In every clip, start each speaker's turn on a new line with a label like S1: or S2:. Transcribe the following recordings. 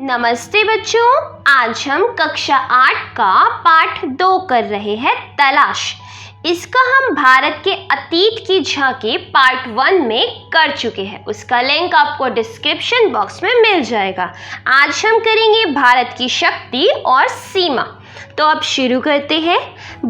S1: नमस्ते बच्चों, आज हम कक्षा 8 का पाठ 2 कर रहे हैं तलाश। इसका हम भारत के अतीत की झांकी पार्ट 1 में कर चुके हैं। उसका लिंक आपको डिस्क्रिप्शन बॉक्स में मिल जाएगा। आज हम करेंगे भारत की शक्ति और सीमा। तो अब शुरू करते हैं।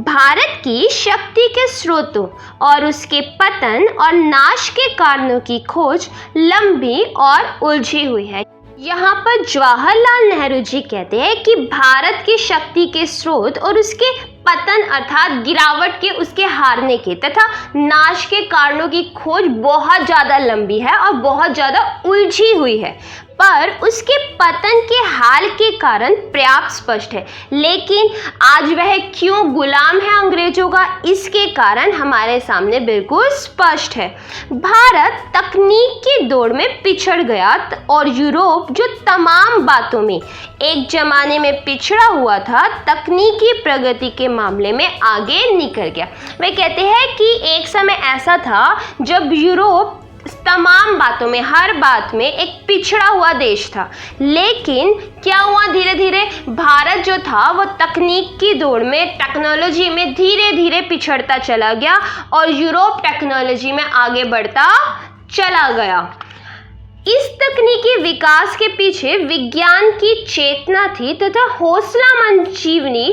S1: भारत की शक्ति के स्रोतों और उसके पतन और नाश के कारणों की खोज लंबी और उलझी हुई है। यहाँ पर जवाहरलाल नेहरू जी कहते हैं कि भारत की शक्ति के स्रोत और उसके पतन अर्थात गिरावट के, उसके हारने के तथा नाश के कारणों की खोज बहुत ज़्यादा लंबी है और बहुत ज़्यादा उलझी हुई है, पर उसके पतन के हाल के कारण पर्याप्त स्पष्ट है। लेकिन आज वह क्यों गुलाम है अंग्रेजों का, इसके कारण हमारे सामने बिल्कुल स्पष्ट है। भारत तकनीक की दौड़ में पिछड़ गया और यूरोप जो तमाम बातों में एक जमाने में पिछड़ा हुआ था, तकनीकी प्रगति के मामले में आगे निकल गया। वे कहते हैं कि एक समय ऐसा था जब यूरोप तमाम बातों में, हर बात में एक पिछड़ा हुआ देश था। लेकिन क्या हुआ, धीरे धीरे भारत जो था वो तकनीक की दौड़ में, टेक्नोलॉजी में धीरे धीरे पिछड़ता चला गया और यूरोप टेक्नोलॉजी में आगे बढ़ता चला गया। इस तकनीकी विकास के पीछे विज्ञान की चेतना थी तथा हौसलामंद जीवनी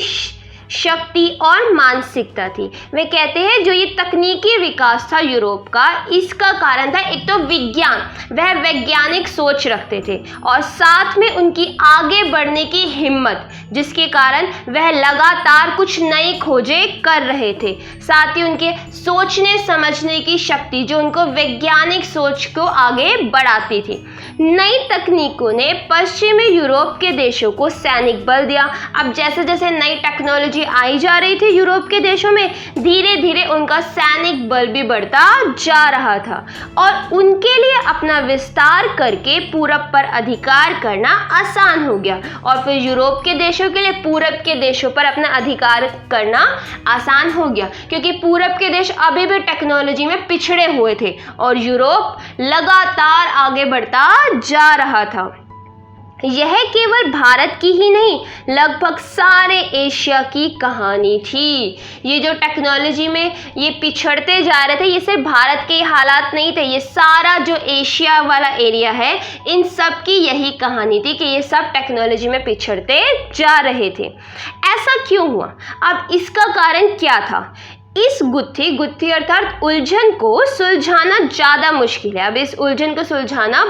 S1: शक्ति और मानसिकता थी। वे कहते हैं जो ये तकनीकी विकास था यूरोप का, इसका कारण था एक तो विज्ञान, वह वैज्ञानिक सोच रखते थे और साथ में उनकी आगे बढ़ने की हिम्मत, जिसके कारण वह लगातार कुछ नई खोजें कर रहे थे। साथ ही उनके सोचने समझने की शक्ति जो उनको वैज्ञानिक सोच को आगे बढ़ाती थी। नई तकनीकों ने पश्चिमी यूरोप के देशों को सैनिक बल दिया। अब जैसे जैसे नई टेक्नोलॉजी आई जा रही थी यूरोप के देशों में, धीरे धीरे उनका सैनिक बल भी बढ़ता जा रहा था और उनके लिए अपना विस्तार करके पूरब पर अधिकार करना आसान हो गया। और फिर यूरोप के देशों के लिए पूरब के देशों पर अपना अधिकार करना आसान हो गया, क्योंकि पूरब के देश अभी भी टेक्नोलॉजी में पिछड़े हुए थे और यूरोप लगातार आगे बढ़ता जा रहा था। यह केवल भारत की ही नहीं, लगभग सारे एशिया की कहानी थी। ये जो टेक्नोलॉजी में ये पिछड़ते जा रहे थे, ये सिर्फ भारत के हालात नहीं थे, ये सारा जो एशिया वाला एरिया है, इन सब की यही कहानी थी कि ये सब टेक्नोलॉजी में पिछड़ते जा रहे थे। ऐसा क्यों हुआ? अब इसका कारण क्या था? इस गुत्थी अर्थात उलझन को सुलझाना ज़्यादा मुश्किल है। अब इस उलझन को सुलझाना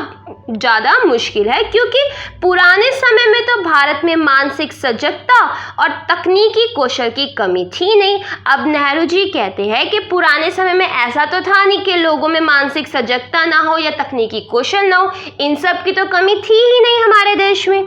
S1: ज़्यादा मुश्किल है क्योंकि पुराने समय में तो भारत में मानसिक सजगता और तकनीकी कौशल की कमी थी नहीं। अब नेहरू जी कहते हैं कि पुराने समय में ऐसा तो था नहीं कि लोगों में मानसिक सजगता ना हो या तकनीकी कौशल ना हो, इन सब की तो कमी थी ही नहीं हमारे देश में।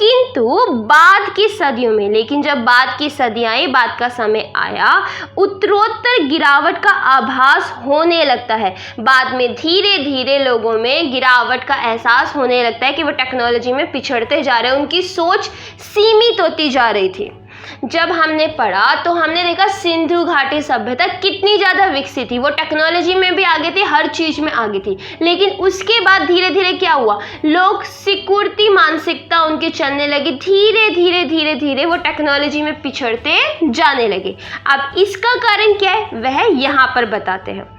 S1: किंतु बाद की सदियों में, लेकिन जब बाद की सदियाँ आई, बाद का समय आया, उत्तरोत्तर गिरावट का आभास होने लगता है। बाद में धीरे धीरे लोगों में गिरावट का एहसास होने लगता है कि वो टेक्नोलॉजी में पिछड़ते जा रहे हैं, उनकी सोच सीमित होती जा रही थी। जब हमने पढ़ा तो हमने देखा सिंधु घाटी सभ्यता कितनी ज़्यादा विकसित थी, वो टेक्नोलॉजी में भी आगे थी, हर चीज़ में आगे थी। लेकिन उसके बाद धीरे धीरे क्या हुआ, लोग सिक्योरिटी मानसिकता उनकी चलने लगी, धीरे धीरे वो टेक्नोलॉजी में पिछड़ते जाने लगे। अब इसका कारण क्या है, वह यहाँ पर बताते हैं।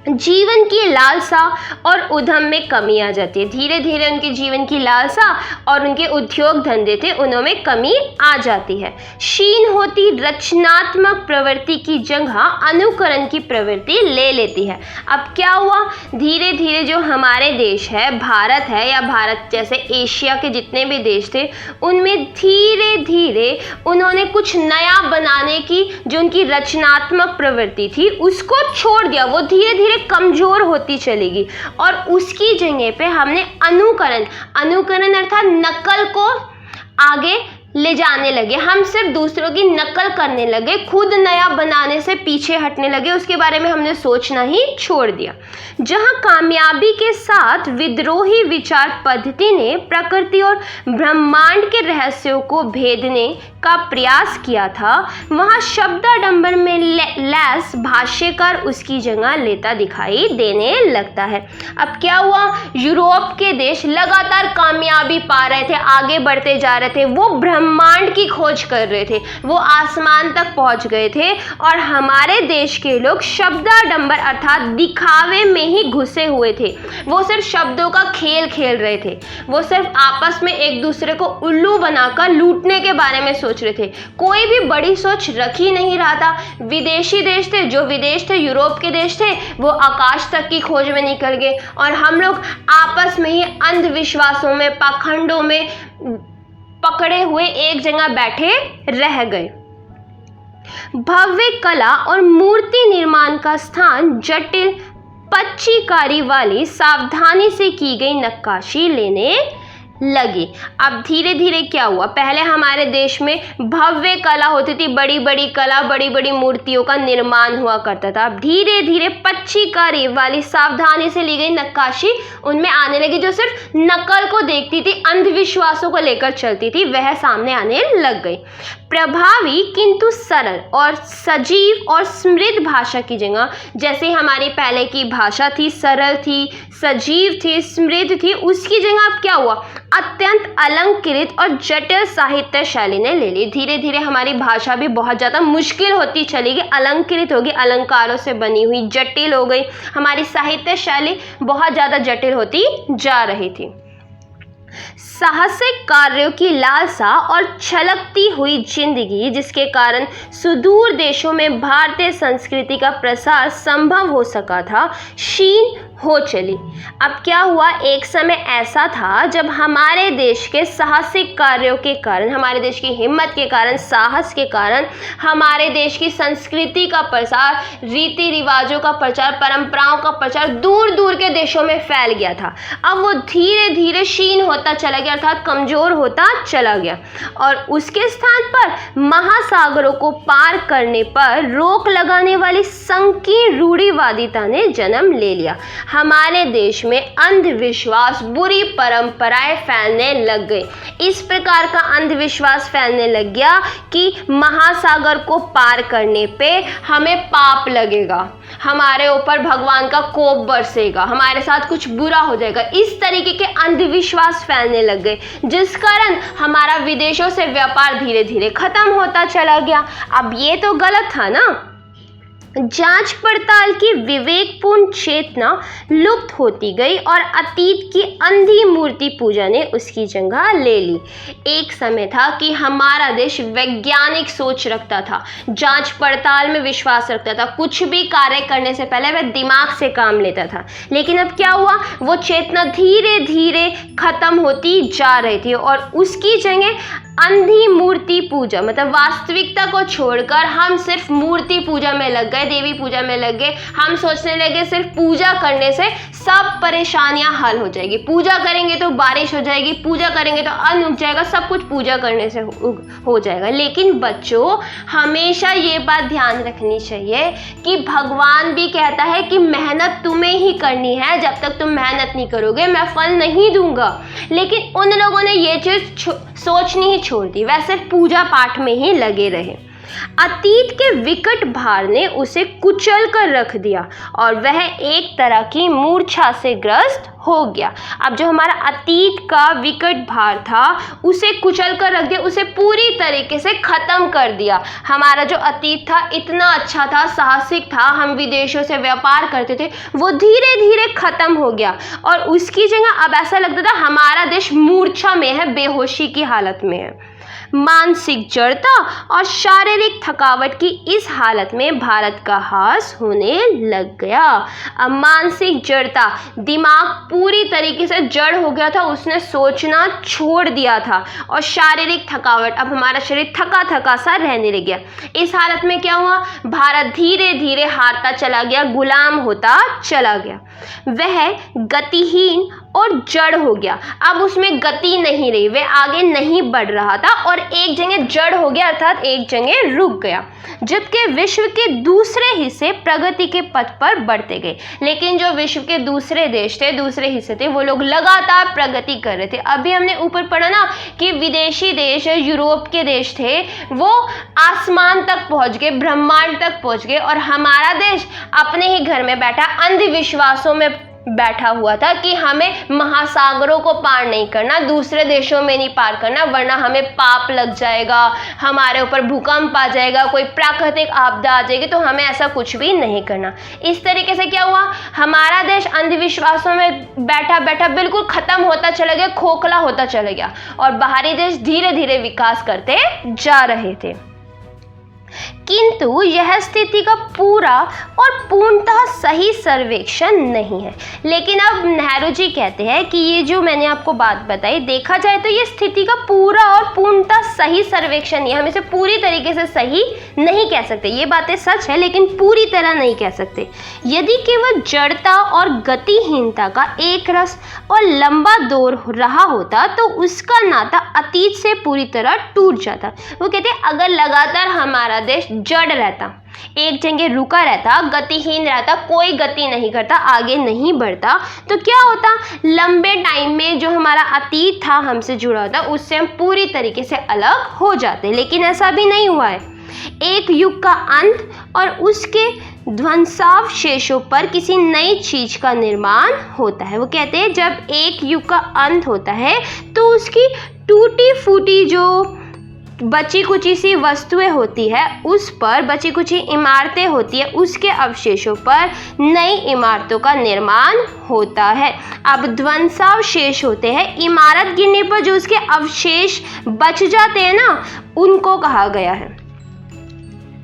S1: जीवन की लालसा और उद्यम में कमी आ जाती है। धीरे धीरे उनके जीवन की लालसा और उनके उद्योग धंधे थे, उनमें कमी आ जाती है। क्षीण होती रचनात्मक प्रवृत्ति की जगह अनुकरण की प्रवृत्ति ले लेती है। अब क्या हुआ, धीरे धीरे जो हमारे देश है, भारत है या भारत जैसे एशिया के जितने भी देश थे, उनमें धीरे धीरे उन्होंने कुछ नया बनाने की जो उनकी रचनात्मक प्रवृत्ति थी उसको छोड़ दिया। वो धीरे धीरे कमजोर होती चलेगी और उसकी जगह पे हमने अनुकरण अर्थात नकल को आगे ले जाने लगे, हम सिर्फ दूसरों की नकल करने लगे, खुद नया बनाने से पीछे हटने लगे, उसके बारे में हमने सोचना ही छोड़ दिया। जहां कामयाबी के साथ विद्रोही विचार पद्धति ने प्रकृति और ब्रह्मांड के रहस्यों को भेदने का प्रयास किया था, वहां शब्दाडंबर में लैस भाष्यकार उसकी जगह लेता दिखाई देने लगता है। अब क्या हुआ, यूरोप के देश लगातार कामयाबी पा रहे थे, आगे बढ़ते जा रहे थे, वो ब्रह्मांड की खोज कर रहे थे, वो आसमान तक पहुंच गए थे, और हमारे देश के लोग शब्दाडंबर अर्थात दिखावे में ही घुसे हुए थे। वो सिर्फ शब्दों का खेल खेल रहे थे, वो सिर्फ आपस में एक दूसरे को उल्लू बनाकर लूटने के बारे में सोच रहे थे, कोई भी बड़ी सोच रख ही नहीं रहा था। विदेशी देश थे, जो विदेश थे, यूरोप के देश थे, वो आकाश तक की खोज में निकल गए, और हम लोग आपस में ही अंधविश्वासों में, पाखंडों में पकड़े हुए एक जगह बैठे रह गए। भव्य कला और मूर्ति निर्माण का स्थान जटिल पच्चीकारी वाली सावधानी से की गई नक्काशी लेने लगी। अब धीरे धीरे क्या हुआ, पहले हमारे देश में भव्य कला होती थी, बड़ी बड़ी कला, बड़ी बड़ी मूर्तियों का निर्माण हुआ करता था। अब धीरे धीरे पच्चीकारी वाली सावधानी से ली गई नक्काशी उनमें आने लगी, जो सिर्फ नकल को देखती थी, अंधविश्वासों को लेकर चलती थी, वह सामने आने लग गई। प्रभावी किंतु सरल और सजीव और समृद्ध भाषा की जगह, जैसे हमारी पहले की भाषा थी, सरल थी, सजीव थी, समृद्ध थी, उसकी जगह अब क्या हुआ, अत्यंत अलंकृत और जटिल साहित्य शैली ने ले ली। धीरे धीरे हमारी भाषा भी बहुत ज़्यादा मुश्किल होती चली गई, अलंकृत हो गई, अलंकारों से बनी हुई, जटिल हो गई, हमारी साहित्य शैली बहुत ज़्यादा जटिल होती जा रही थी। साहसिक कार्यों की लालसा और छलकती हुई जिंदगी, जिसके कारण सुदूर देशों में भारतीय संस्कृति का प्रसार संभव हो सका था, क्षीण हो चली। अब क्या हुआ, एक समय ऐसा था जब हमारे देश के साहसिक कार्यों के कारण, हमारे देश की हिम्मत के कारण, साहस के कारण हमारे देश की संस्कृति का प्रसार, रीति रिवाजों का प्रचार, परंपराओं का प्रचार दूर दूर के देशों में फैल गया था। अब वो धीरे धीरे क्षीण होता चला गया, अर्थात कमजोर होता चला गया, और उसके स्थान पर महासागरों को पार करने पर रोक लगाने वाली संकीर्ण रूढ़िवादिता ने जन्म ले लिया। हमारे देश में अंधविश्वास, बुरी परंपराएं फैलने लग गई। इस प्रकार का अंधविश्वास फैलने लग गया कि महासागर को पार करने पे हमें पाप लगेगा, हमारे ऊपर भगवान का कोप बरसेगा, हमारे साथ कुछ बुरा हो जाएगा। इस तरीके के अंधविश्वास फैलने लग गए, जिस कारण हमारा विदेशों से व्यापार धीरे धीरे खत्म होता चला गया। अब ये तो गलत था ना। जांच पड़ताल की विवेकपूर्ण चेतना लुप्त होती गई और अतीत की अंधी मूर्ति पूजा ने उसकी जगह ले ली। एक समय था कि हमारा देश वैज्ञानिक सोच रखता था, जांच पड़ताल में विश्वास रखता था, कुछ भी कार्य करने से पहले वह दिमाग से काम लेता था। लेकिन अब क्या हुआ, वो चेतना धीरे धीरे खत्म होती जा रही थी, और उसकी जगह अंधी मूर्ति पूजा, मतलब वास्तविकता को छोड़कर हम सिर्फ मूर्ति पूजा में लग गए, देवी पूजा में लग गए। हम सोचने लगे सिर्फ पूजा करने से सब परेशानियां हल हो जाएगी, पूजा करेंगे तो बारिश हो जाएगी, पूजा करेंगे तो अन्न उग जाएगा, सब कुछ पूजा करने से हो जाएगा। लेकिन बच्चों, हमेशा ये बात ध्यान रखनी चाहिए कि भगवान भी कहता है कि मेहनत तुम्हें ही करनी है, जब तक तुम मेहनत नहीं करोगे मैं फल नहीं दूंगा। लेकिन उन लोगों ने ये चीज सोचनी ही छोड़ दी, वह सिर्फ पूजा पाठ में ही लगे रहे। अतीत के विकट भार ने उसे कुचल कर रख दिया और वह एक तरह की मूर्छा से ग्रस्त हो गया। अब जो हमारा अतीत का विकट भार था उसे कुचल कर रख दिया, उसे पूरी तरीके से खत्म कर दिया। हमारा जो अतीत था इतना अच्छा था, साहसिक था, हम विदेशों से व्यापार करते थे, वो धीरे धीरे खत्म हो गया और उसकी जगह अब ऐसा लगता था हमारा देश मूर्छा में है, बेहोशी की हालत में है। मानसिक जड़ता और शारीरिक थकावट की इस हालत में भारत का ह्रास होने लग गया। अब मानसिक जड़ता, दिमाग पूरी तरीके से जड़ हो गया था, उसने सोचना छोड़ दिया था, और शारीरिक थकावट, अब हमारा शरीर थका थका सा रहने लग गया। इस हालत में क्या हुआ, भारत धीरे धीरे हारता चला गया, गुलाम होता चला गया। वह गतिहीन और जड़ हो गया। अब उसमें गति नहीं रही, वह आगे नहीं बढ़ रहा था और एक जगह जड़ हो गया, अर्थात एक जगह रुक गया। जबकि विश्व के दूसरे हिस्से प्रगति के पथ पर बढ़ते गए। लेकिन जो विश्व के दूसरे देश थे, दूसरे हिस्से थे, वो लोग लगातार प्रगति कर रहे थे। अभी हमने ऊपर पढ़ा ना कि विदेशी देश, यूरोप के देश थे, वो आसमान तक पहुंच गए, ब्रह्मांड तक पहुंच गए, और हमारा देश अपने ही घर में बैठा अंधविश्वासों में बैठा हुआ था कि हमें महासागरों को पार नहीं करना, दूसरे देशों में नहीं पार करना, वरना हमें पाप लग जाएगा, हमारे ऊपर भूकंप आ जाएगा, कोई प्राकृतिक आपदा आ जाएगी, तो हमें ऐसा कुछ भी नहीं करना। इस तरीके से क्या हुआ, हमारा देश अंधविश्वासों में बैठा बैठा बिल्कुल खत्म होता चला गया, खोखला होता चला गया, और बाहरी देश धीरे धीरे विकास करते जा रहे थे। किंतु यह स्थिति का पूरा और पूर्णतः सही सर्वेक्षण नहीं है। लेकिन अब नेहरू जी कहते हैं कि ये जो मैंने आपको बात बताई, देखा जाए तो ये स्थिति का पूरा और पूर्णतः सही सर्वेक्षण नहीं है। हम इसे पूरी तरीके से सही नहीं कह सकते, ये बातें सच है, लेकिन पूरी तरह नहीं कह सकते। यदि केवल जड़ता और गतिहीनता का एक रस और लंबा दौर रहा होता तो उसका नाता अतीत से पूरी तरह टूट जाता। वो कहते हैं अगर लगातार हमारा देश जड़ रहता, एक जगह रुका रहता, गतिहीन रहता, कोई गति नहीं करता, आगे नहीं बढ़ता, तो क्या होता, लंबे टाइम में जो हमारा अतीत था हमसे जुड़ा होता, उससे हम पूरी तरीके से अलग हो जाते। लेकिन ऐसा भी नहीं हुआ है। एक युग का अंत और उसके ध्वंसावशेषों पर किसी नई चीज का निर्माण होता है। वो कहते हैं जब एक युग का अंत होता है तो उसकी टूटी फूटी जो बची कुची सी वस्तुएं होती है, उस पर बची कुची इमारतें होती है, उसके अवशेषों पर नई इमारतों का निर्माण होता है। अब ध्वंसावशेष होते हैं, इमारत गिरने पर जो उसके अवशेष बच जाते हैं ना, उनको कहा गया है।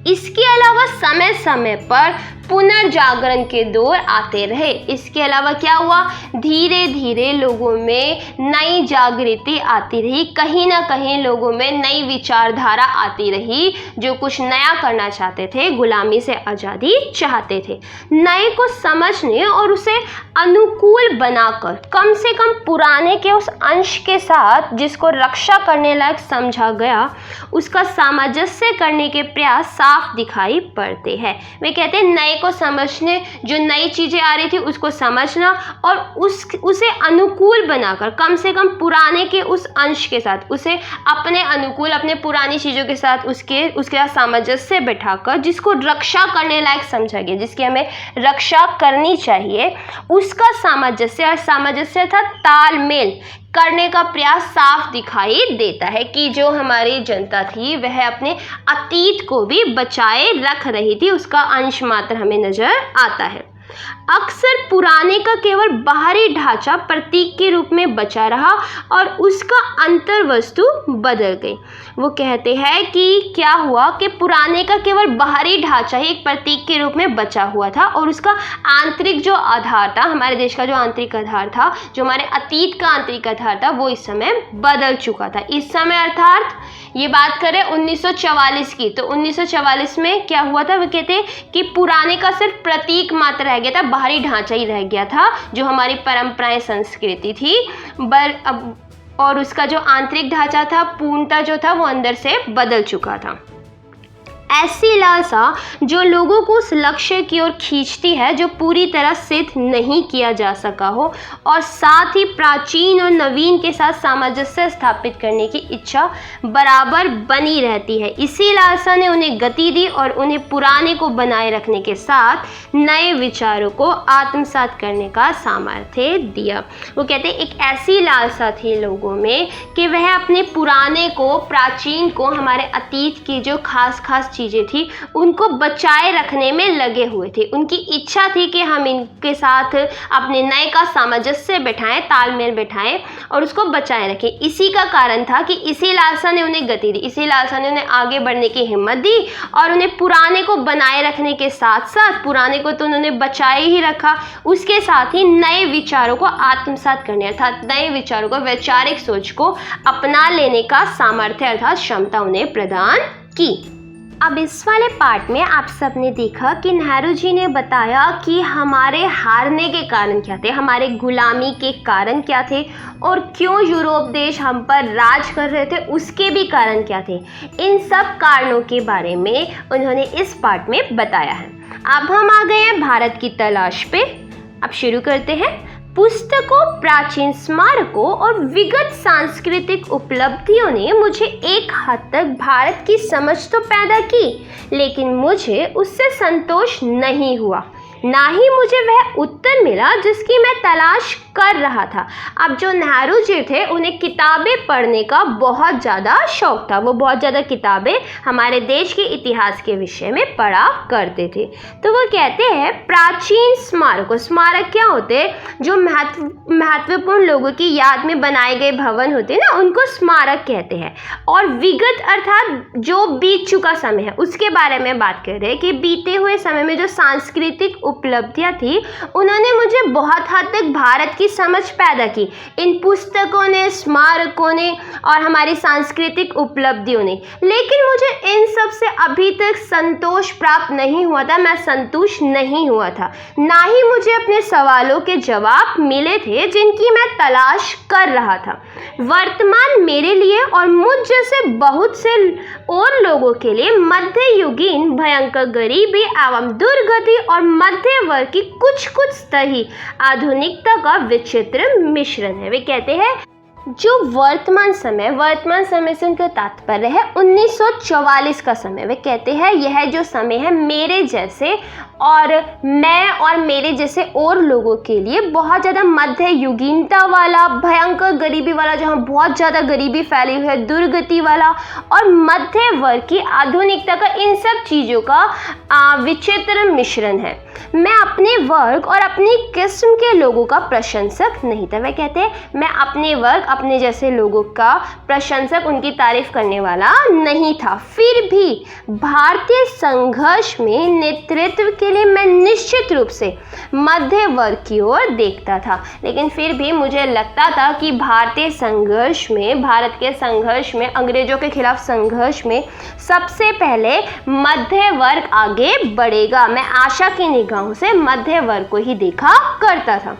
S1: इसके अलावा समय समय पर पुनर्जागरण के दौर आते रहे। इसके अलावा क्या हुआ, धीरे धीरे लोगों में नई जागृति आती रही, कहीं ना कहीं लोगों में नई विचारधारा आती रही, जो कुछ नया करना चाहते थे, गुलामी से आज़ादी चाहते थे। नए को समझने और उसे अनुकूल बनाकर कम से कम पुराने के उस अंश के साथ जिसको रक्षा करने लायक समझा गया, उसका सामंजस्य करने के प्रयास साफ दिखाई पड़ते हैं। वे कहते हैं नए को समझने, जो नई चीजें आ रही थी उसको समझना और उसे अनुकूल बनाकर कम से कम पुराने के उस अंश के साथ, उसे अपने अनुकूल, अपने पुरानी चीजों के साथ उसके साथ सामंजस्य बैठाकर जिसको रक्षा करने लायक समझा गया, जिसकी हमें रक्षा करनी चाहिए, उसका सामंजस्य, और सामंजस्य था तालमेल करने का प्रयास साफ दिखाई देता है कि जो हमारी जनता थी वह अपने अतीत को भी बचाए रख रही थी, उसका अंश मात्र हमें नजर आता है। अक्सर पुराने का केवल बाहरी ढांचा प्रतीक के रूप में बचा रहा और उसका अंतर वस्तु बदल गई। वो कहते हैं कि क्या हुआ कि पुराने का केवल बाहरी ढांचा ही एक प्रतीक के रूप में बचा हुआ था और उसका आंतरिक जो आधार था, हमारे देश का जो आंतरिक आधार था, जो हमारे अतीत का आंतरिक आधार था, वो इस समय बदल चुका था। इस समय अर्थात ये बात करें 1944 की, तो 1944 में क्या हुआ था, वो कहते हैं कि पुराने का सिर्फ प्रतीक मात्र रह गया था, बाहरी ढांचा ही रह गया था, जो हमारी परंपराएं, संस्कृति थी, और उसका जो आंतरिक ढांचा था, पूर्णता जो था, वो अंदर से बदल चुका था। ऐसी लालसा जो लोगों को उस लक्ष्य की ओर खींचती है जो पूरी तरह सिद्ध नहीं किया जा सका हो, और साथ ही प्राचीन और नवीन के साथ सामंजस्य स्थापित करने की इच्छा बराबर बनी रहती है। इसी लालसा ने उन्हें गति दी और उन्हें पुराने को बनाए रखने के साथ नए विचारों को आत्मसात करने का सामर्थ्य दिया। वो कहते एक ऐसी लालसा थी लोगों में कि वह अपने पुराने को, प्राचीन को, हमारे अतीत की जो खास खास चीज़ें थी उनको बचाए रखने में लगे हुए थे। उनकी इच्छा थी कि हम इनके साथ अपने नए का सामंजस्य बैठाएं, तालमेल बैठाएं और उसको बचाए रखें। इसी का कारण था कि इसी लालसा ने उन्हें गति दी, इसी लालसा ने उन्हें आगे बढ़ने की हिम्मत दी और उन्हें पुराने को बनाए रखने के साथ साथ, पुराने को तो उन्होंने बचाए ही रखा, उसके साथ ही नए विचारों को आत्मसात करने अर्थात नए विचारों को, वैचारिक सोच को अपना लेने का सामर्थ्य अर्थात क्षमता उन्हें प्रदान की। अब इस वाले पार्ट में आप सबने देखा कि नेहरू जी ने बताया कि हमारे हारने के कारण क्या थे, हमारे गुलामी के कारण क्या थे और क्यों यूरोप देश हम पर राज कर रहे थे, उसके भी कारण क्या थे। इन सब कारणों के बारे में उन्होंने इस पार्ट में बताया है। अब हम आ गए हैं भारत की तलाश पे। अब शुरू करते हैं। पुस्तकों, प्राचीन स्मारकों और विगत सांस्कृतिक उपलब्धियों ने मुझे एक हद तक भारत की समझ तो पैदा की, लेकिन मुझे उससे संतोष नहीं हुआ। ना ही मुझे वह उत्तर मिला जिसकी मैं तलाश कर रहा था। अब जो नेहरू जी थे उन्हें किताबें पढ़ने का बहुत ज़्यादा शौक था। वो बहुत ज़्यादा किताबें हमारे देश के इतिहास के विषय में पढ़ा करते थे। तो वो कहते हैं प्राचीन स्मारक, स्मारक क्या होते हैं, जो महत्वपूर्ण लोगों की याद में बनाए गए भवन होते हैं ना, उनको स्मारक कहते हैं। और विगत अर्थात जो बीत चुका समय है उसके बारे में बात कर रहे हैं कि बीते हुए समय में जो सांस्कृतिक उपलब्धियां थी उन्होंने मुझे बहुत हद तक भारत की समझ पैदा की। इन पुस्तकों ने, स्मारकों ने और हमारी सांस्कृतिक उपलब्धियों ने। लेकिन मुझे इन सब से अभी तक संतोष प्राप्त नहीं हुआ था, मैं संतुष्ट नहीं हुआ था। ना ही मुझे अपने सवालों के जवाब मिले थे जिनकी मैं तलाश कर रहा था। वर्तमान मेरे लिए और मुझ जैसे बहुत से और लोगों के लिए मध्ययुगीन भयंकर गरीबी एवं दुर्गति और मध्य वर्ग की कुछ स्तर ही आधुनिकता का विचित्र मिश्रण है। वे कहते हैं जो वर्तमान समय से उनका तात्पर्य है 1944 का समय। वे कहते हैं यह जो समय है मेरे जैसे और मैं और मेरे जैसे और लोगों के लिए बहुत ज़्यादा मध्ययुगीनता वाला, भयंकर गरीबी वाला, जहाँ बहुत ज़्यादा गरीबी फैली हुई है, दुर्गति वाला और मध्य वर्ग की आधुनिकता का, इन सब चीज़ों का विचित्र मिश्रण है। मैं अपने वर्ग और अपनी किस्म के लोगों का प्रशंसक नहीं था। वे कहते हैं मैं अपने वर्ग, अपने जैसे लोगों का प्रशंसक, उनकी तारीफ करने वाला नहीं था। फिर भी भारतीय संघर्ष में नेतृत्व के लिए मैं निश्चित रूप से मध्य वर्ग की ओर देखता था। लेकिन फिर भी मुझे लगता था कि भारतीय संघर्ष में, भारत के संघर्ष में, अंग्रेजों के खिलाफ संघर्ष में सबसे पहले मध्य वर्ग आगे बढ़ेगा। मैं आशा की निगाहों से मध्य वर्ग को ही देखा करता था।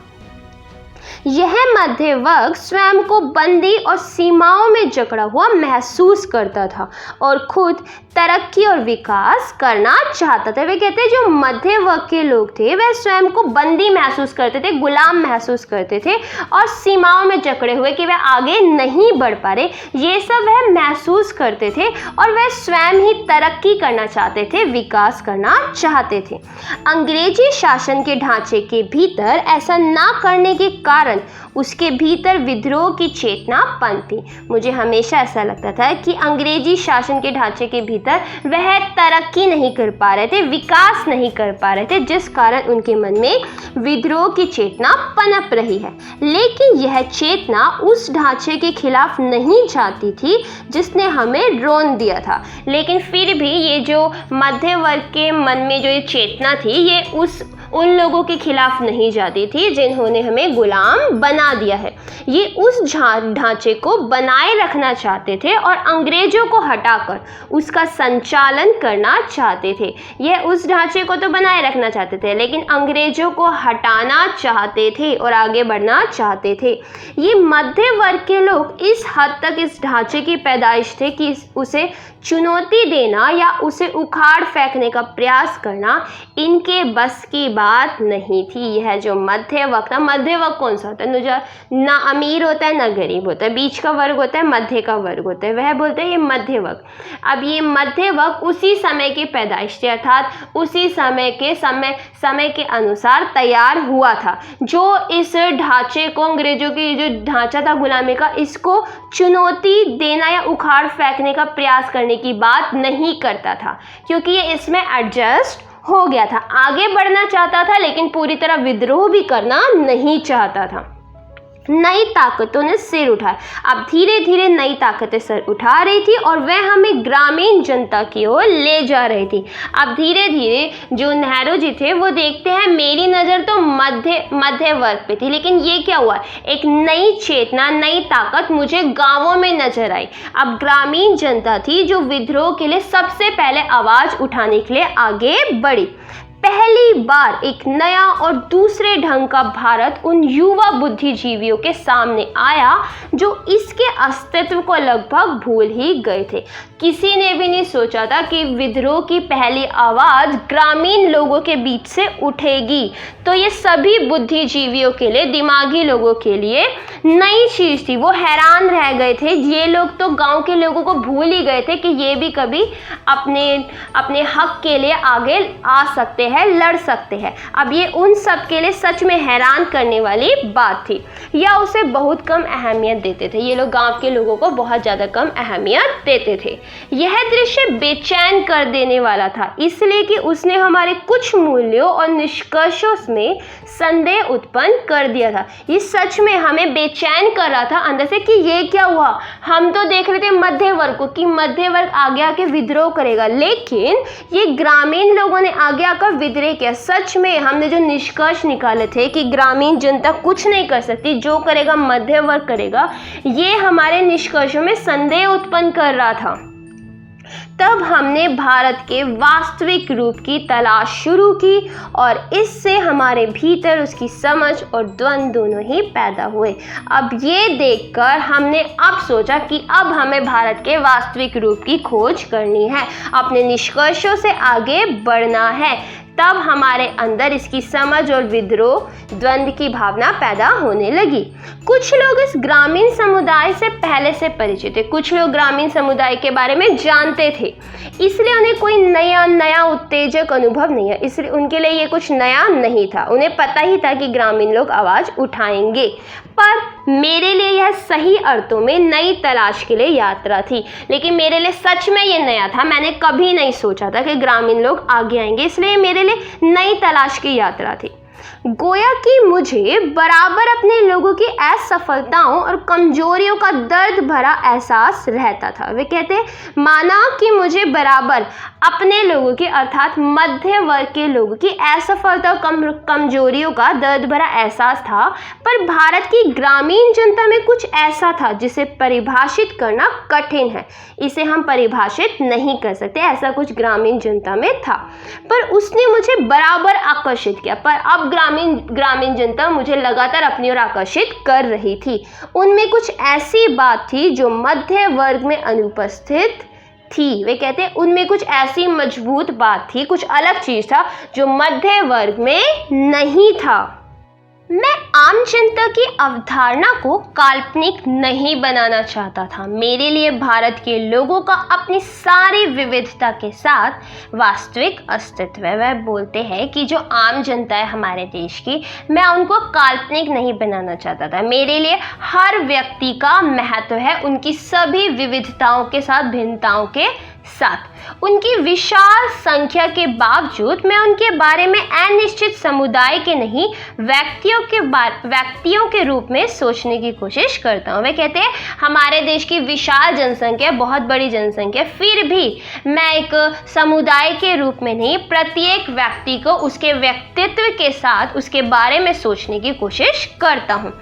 S1: यह मध्य वर्ग स्वयं को बंदी और सीमाओं में जकड़ा हुआ महसूस करता था और खुद तरक्की और विकास करना चाहता था। वे कहते हैं जो मध्य वर्ग के लोग थे वह स्वयं को बंदी महसूस करते थे, गुलाम महसूस करते थे और सीमाओं में जकड़े हुए कि वह आगे नहीं बढ़ पा रहे, ये सब वह महसूस करते थे और वह स्वयं ही तरक्की करना चाहते थे, विकास करना चाहते थे। अंग्रेजी शासन के ढांचे के भीतर ऐसा ना करने के कारण उसके भीतर विद्रोह की चेतना पनपी। मुझे हमेशा ऐसा लगता था कि अंग्रेजी शासन के ढांचे के भीतर वह तरक्की नहीं कर पा रहे थे, विकास नहीं कर पा रहे थे, जिस कारण उनके मन में विद्रोह की चेतना पनप रही है। लेकिन यह चेतना उस ढांचे के खिलाफ नहीं जाती थी जिसने हमें रोन दिया था। लेकिन फिर भी ये जो मध्य वर्ग के मन में जो ये चेतना थी, ये उन लोगों के खिलाफ नहीं जाती थी जिन्होंने हमें गुलाम बना दिया है। ये उस ढांचे को बनाए रखना चाहते थे और अंग्रेजों को हटाकर उसका संचालन करना चाहते थे। यह उस ढांचे को तो बनाए रखना चाहते थे लेकिन अंग्रेजों को हटाना चाहते थे और आगे बढ़ना चाहते थे। ये मध्य वर्ग के लोग इस हद तक इस ढांचे की पैदाइश थे कि उसे चुनौती देना या उसे उखाड़ फेंकने का प्रयास करना इनके बस की बात नहीं थी। यह जो मध्य वर्ग था, मध्य वर्ग कौन सा होता है, ना अमीर होता है ना गरीब होता है, बीच का वर्ग होता है, मध्य का वर्ग होता है, वह बोलते हैं ये मध्य वर्ग। अब ये मध्य वर्ग उसी समय की पैदाइश थी, अर्थात उसी समय के अनुसार तैयार हुआ था, जो इस ढांचे को, अंग्रेजों की जो ढांचा था गुलामी का, इसको चुनौती देना या उखाड़ फेंकने का प्रयास करने की बात नहीं करता था, क्योंकि ये इसमें एडजस्ट हो गया था, आगे बढ़ना चाहता था लेकिन पूरी तरह विद्रोह भी करना नहीं चाहता था। नई ताकतों ने सिर उठाया। अब धीरे धीरे नई ताकतें सर उठा रही थी और वह हमें ग्रामीण जनता की ओर ले जा रही थी। अब धीरे धीरे जो नेहरू जी थे वो देखते हैं मेरी नज़र तो मध्य वर्ग पे थी, लेकिन ये क्या हुआ, एक नई चेतना, नई ताकत मुझे गांवों में नजर आई। अब ग्रामीण जनता थी जो विद्रोह के लिए सबसे पहले आवाज़ उठाने के लिए आगे बढ़ी। पहली बार एक नया और दूसरे ढंग का भारत उन युवा बुद्धिजीवियों के सामने आया जो इसके अस्तित्व को लगभग भूल ही गए थे। किसी ने भी नहीं सोचा था कि विद्रोह की पहली आवाज़ ग्रामीण लोगों के बीच से उठेगी। तो ये सभी बुद्धिजीवियों के लिए, दिमागी लोगों के लिए नई चीज़ थी। वो हैरान रह गए थे। ये लोग तो गांव के लोगों को भूल ही गए थे कि ये भी कभी अपने हक के लिए आगे आ सकते हैं, लड़ सकते हैं। अब ये उन सब के लिए सच में हैरान करने वाली बात थी, या उसे बहुत कम अहमियत देते थे। ये लोग गांव के लोगों को बहुत ज़्यादा कम अहमियत देते थे। यह दृश्य बेचैन कर देने वाला था, इसलिए कि उसने हमारे कुछ मूल्यों और निष्कर्षों में संदेह उत्पन्न कर दिया था। ये सच में हमें बेचैन कर रहा था अंदर से कि ये क्या हुआ। हम तो देख रहे थे मध्य वर्ग को कि मध्य वर्ग आगे आके विद्रोह करेगा, लेकिन ये ग्रामीण लोगों ने आगे आकर विद्रोह किया। सच में हमने जो निष्कर्ष निकाले थे कि ग्रामीण जनता कुछ नहीं कर सकती, जो करेगा मध्य वर्ग करेगा, ये हमारे निष्कर्षों में संदेह उत्पन्न कर रहा था। तब हमने भारत के वास्तविक रूप की तलाश शुरू की और इससे हमारे भीतर उसकी समझ और द्वंद्व दोनों ही पैदा हुए। अब ये देखकर हमने अब सोचा कि अब हमें भारत के वास्तविक रूप की खोज करनी है, अपने निष्कर्षों से आगे बढ़ना है। तब हमारे अंदर इसकी समझ और विद्रोह, द्वंद्व की भावना पैदा होने लगी। कुछ लोग इस ग्रामीण समुदाय से पहले से परिचित थे, कुछ लोग ग्रामीण समुदाय के बारे में जानते थे, इसलिए उन्हें कोई नया उत्तेजक अनुभव नहीं है। इसलिए उनके लिए ये कुछ नया नहीं था। उन्हें पता ही था कि ग्रामीण लोग आवाज़ उठाएंगे। पर मेरे लिए यह सही अर्थों में नई तलाश के लिए यात्रा थी, लेकिन मेरे लिए सच में ये नया था। मैंने कभी नहीं सोचा था कि ग्रामीण लोग आगे आएंगे, इसलिए मेरे लिए नई तलाश की यात्रा थी। गोया कि मुझे बराबर अपने लोगों की असफलताओं और कमजोरियों का दर्द भरा एहसास रहता था। वे कहते हैं, माना कि मुझे बराबर अपने लोगों की अर्थात मध्य वर्ग के लोगों की असफलता और कमजोरियों का दर्द भरा एहसास था, पर भारत की ग्रामीण जनता में कुछ ऐसा था जिसे परिभाषित करना कठिन है। इसे हम परिभाषित नहीं कर सकते, ऐसा कुछ ग्रामीण जनता में था, पर उसने मुझे बराबर आकर्षित किया। पर अब ग्रामीण जनता मुझे लगातार अपनी ओर आकर्षित कर रही थी। उनमें कुछ ऐसी बात थी जो मध्य वर्ग में अनुपस्थित थी। वे कहते हैं उनमें कुछ ऐसी मजबूत बात थी, कुछ अलग चीज था जो मध्य वर्ग में नहीं था। मैं आम जनता की अवधारणा को काल्पनिक नहीं बनाना चाहता था। मेरे लिए भारत के लोगों का अपनी सारी विविधता के साथ वास्तविक अस्तित्व है। वह बोलते हैं कि जो आम जनता है हमारे देश की, मैं उनको काल्पनिक नहीं बनाना चाहता था। मेरे लिए हर व्यक्ति का महत्व है, उनकी सभी विविधताओं के साथ, भिन्नताओं के साथ। उनकी विशाल संख्या के बावजूद मैं उनके बारे में अनिश्चित समुदाय के नहीं, व्यक्तियों के रूप में सोचने की कोशिश करता हूँ। वे कहते हैं हमारे देश की विशाल जनसंख्या, बहुत बड़ी जनसंख्या, फिर भी मैं एक समुदाय के रूप में नहीं, प्रत्येक व्यक्ति को उसके व्यक्तित्व के साथ उसके बारे में सोचने की कोशिश करता हूँ।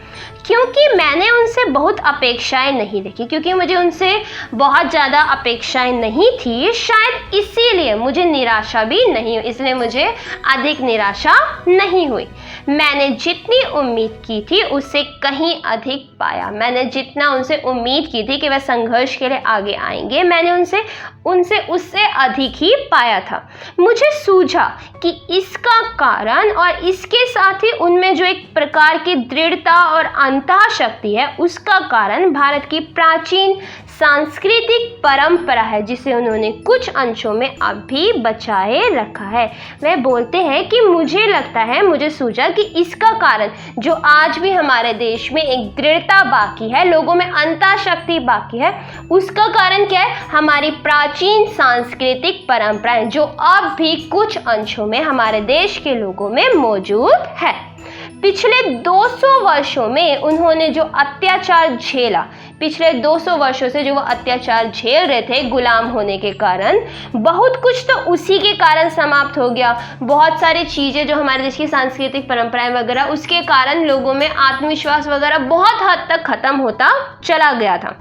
S1: क्योंकि मैंने उनसे बहुत अपेक्षाएं नहीं रखी, क्योंकि मुझे उनसे बहुत ज़्यादा अपेक्षाएं नहीं थी, शायद इसीलिए मुझे निराशा भी नहीं हुई, इसलिए मुझे अधिक निराशा नहीं हुई। मैंने जितनी उम्मीद की थी उससे कहीं अधिक पाया। मैंने जितना उनसे उम्मीद की थी कि वह संघर्ष के लिए आगे आएंगे, मैंने उनसे उससे अधिक ही पाया था। मुझे सूझा कि इसका कारण और इसके साथ ही उनमें जो एक प्रकार की दृढ़ता और अंतःशक्ति है, उसका कारण भारत की प्राचीन सांस्कृतिक परंपरा है, जिसे उन्होंने कुछ अंशों में अब भी बचाए रखा है। वे बोलते हैं कि मुझे सूझा कि इसका कारण जो आज भी हमारे देश में एक दृढ़ता बाकी है, लोगों में अंतःशक्ति बाकी है, उसका कारण क्या है? हमारी प्राचीन सांस्कृतिक परंपराएं, जो अब भी कुछ अंशों में हमारे देश के लोगों में मौजूद है। पिछले 200 वर्षों में उन्होंने जो अत्याचार झेला, पिछले 200 वर्षों से जो वो अत्याचार झेल रहे थे गुलाम होने के कारण, बहुत कुछ तो उसी के कारण समाप्त हो गया। बहुत सारी चीज़ें जो हमारे देश की सांस्कृतिक परंपराएं वगैरह, उसके कारण लोगों में आत्मविश्वास वगैरह बहुत हद तक खत्म होता चला गया था।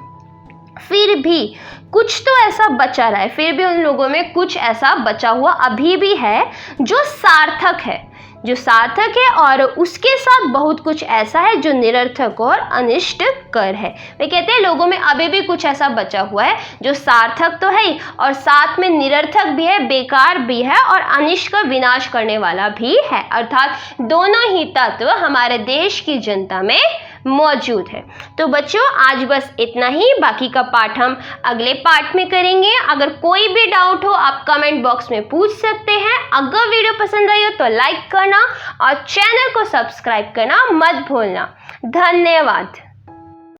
S1: फिर भी कुछ तो ऐसा बचा रहा है, फिर भी उन लोगों में कुछ ऐसा बचा हुआ अभी भी है जो सार्थक है, जो सार्थक है, और उसके साथ बहुत कुछ ऐसा है जो निरर्थक और अनिष्टकर है। वे कहते हैं लोगों में अभी भी कुछ ऐसा बचा हुआ है जो सार्थक तो है और साथ में निरर्थक भी है, बेकार भी है और अनिष्ट का विनाश करने वाला भी है। अर्थात दोनों ही तत्व हमारे देश की जनता में मौजूद है। तो बच्चों आज बस इतना ही, बाकी का पाठ हम अगले पार्ट में करेंगे। अगर कोई भी डाउट हो आप कमेंट बॉक्स में पूछ सकते हैं। अगर वीडियो पसंद आई हो तो लाइक करना और चैनल को सब्सक्राइब करना मत भूलना। धन्यवाद।